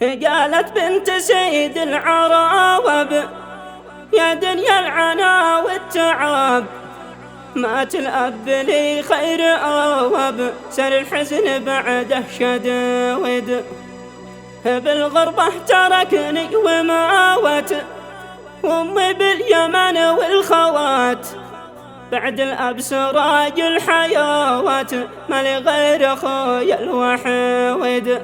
قالت بنت سيد العراب يا دنيا العنا والتعب، مات الأب لي خير أواب، سر الحزن بعده شدود، بالغربة تركني وماوت، وأمي باليمن والخوات، بعد الأب سراج الحيوات، ما لي غير أخويا الوحيد،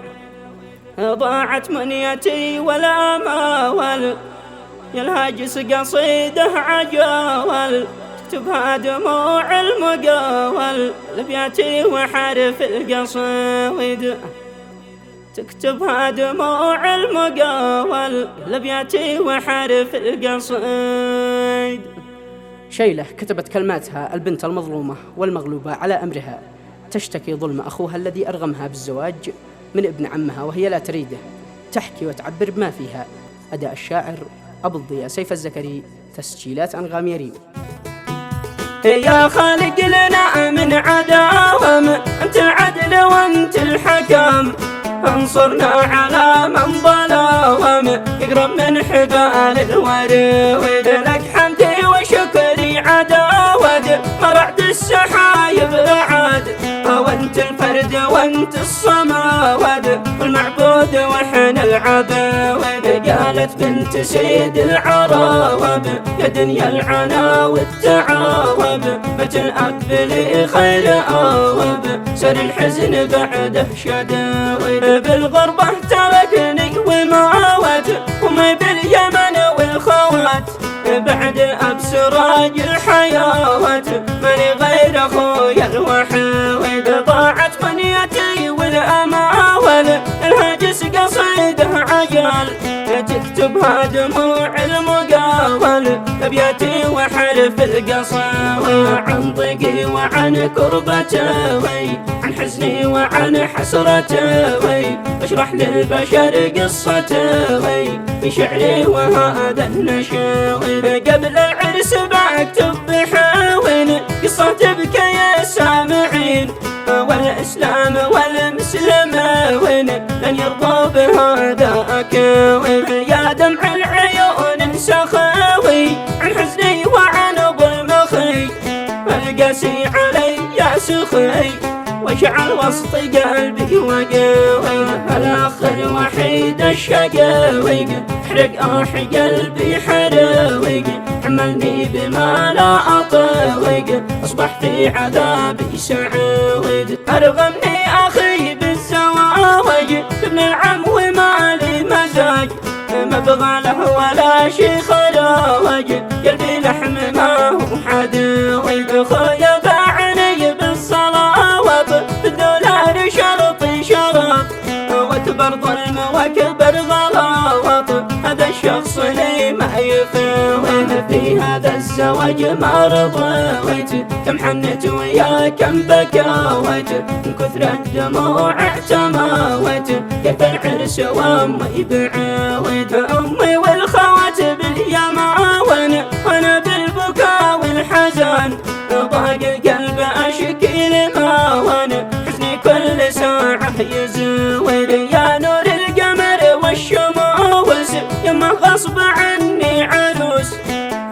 ضاعت منيتي والأموال، يا الهاجس قصيده عجوال، تكتبها دموع المقاول، لبياتي وحرف القصيد، تكتبها دموع المقاول، لبياتي وحرف القصيد. شيلة كتبت كلماتها البنت المظلومة والمغلوبة على أمرها، تشتكي ظلم أخوها الذي أرغمها بالزواج من ابن عمها وهي لا تريده، تحكي وتعبر بما فيها. أداء الشاعر أبو الضياء سيف الزكري، تسجيلات أنغام يريم. يا خالق لنا من عداوم، أنت العدل وأنت الحكم، انصرنا على من ظلم، يقرب من حبال الورود، لك حمدي وشكري عداود، مرعد السحايب بعد، وانت الفرد وانت الصمود، والمعبود وحن العبود. قالت بنت سيد العراب يا دنيا العنا والتعاوب، مت الأب لي خير أواب، سر الحزن بعده شدود، بالغربة تركني وماوت، وما باليمن والخوات، بعد الأب سراج الحيوات، ماني غير أخويا الوحيد، ضاعت منيتي والأموال، الهاجس قصيده عجل، تكتبها دموع المقاول، أبياتي وحرف القصاوي، عن ضيقي وعن كربتي، عن حزني وعن حسرتي، اشرح للبشر قصتي في شعري وهذا النشاوي، قبل العرس بكتب بحاول قصة تبكي يا سامعين، والإسلام والمسلمين لن يرضوا بهذا أكاوي، يا دمع العيون سخاوي، عن حزني وعن ظلمخي، القاسي علي يا سخي، وشعل وسط قلبي وقاوي، الأخ الوحيد الشقاوي، احرق قلبي حراوي، حملني بما لا أطاوي، أصبح في عذابي سعاود، أرغمني أخي بالزواج، ابن العم وما لي مزاج، ما ابغى له ولا شي خراوج، قلبي لحم ما هو حداوي، خويا باعني بالصلاوات، بالدولار شرطي شرط، واكبر ظلم واكبر غلاوط، هذا الشخص لي ما يفاوت، في هذا الزواج ما رضيت، كم حنت ويا كم بكاوت، من كثر الدموع اعتماوت، كيف العرس وامي بعاود، امي والخوات باليماون، وانا بالبكاء والحزن، ضاق القلب اشكي لماون، حزني كل ساعة يزود، يا نور القمر والشموس، يما غصب عني عروس،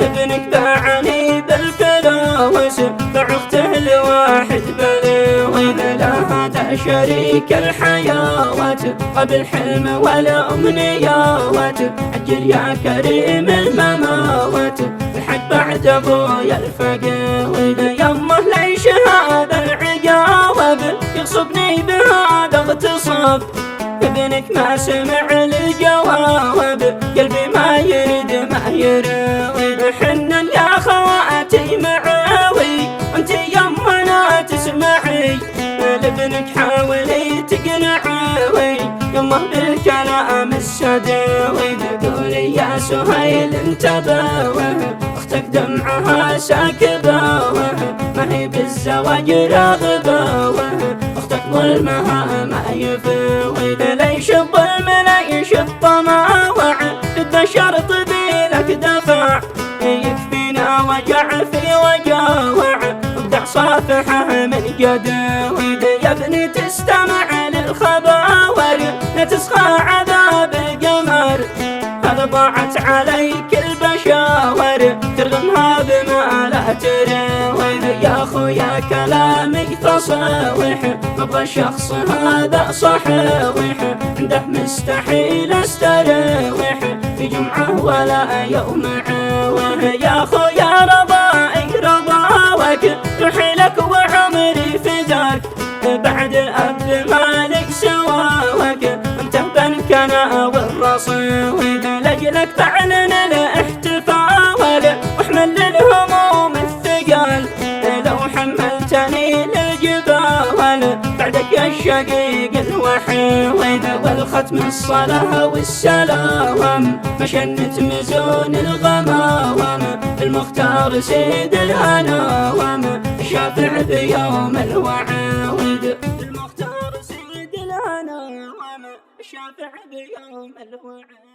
ابنك باعني بالفلوس، باعخته الواحد بلوي، لا هذا شريك الحيوات، قبل حلم والأمنيات، عجل يا كريم المماوات، الحق بعد ابويا الفقاوي، يمه ليش هذا العقاب، يغصبني بهذا اغتصاب، ابنك ما سمع الجواب، قلبي ما يرد ما يراوي، حنن يا خواتي معاوي، انت يمنا تسمعي، لابنك حاولي تقنعي، يمه بالكلام السداوي، قولي يا سهيل انتبهوا، اختك دمعها ساكبه، ما هي بالزواج راغبه، اختك ظلمها ما يفاوي، ليش الظلم ليش الطماوع، البشر طبي لك دفع، يكفينا وجع في وجاوع، ابدع صافحه من قداوي، يا ابني تستمع للخباور، لا تسخى عذاب ضاعت عليك البشاور ترغمها بما لا تروي. يا خويا كلامك فصيح ابغى الشخص هذا صحيح عنده مستحيل استريح في جمعة ولا يوم عوه. يا خويا رضاك رضاوك روحي لك وعمري فداك بعد الأب مالك سواك انت بنك انا والرصيد. لجلك تعلن الاحتفال واحمل للهموم الثقال لو حملتني للجبال بعدك يا الشقيق الوحيد. والختم الصلاة والسلام مشنت مزون الغمام المختار سيد الهناوام الشافع بيوم الوعيد. المختار سيد الهناوام الشافع بيوم الوعيد.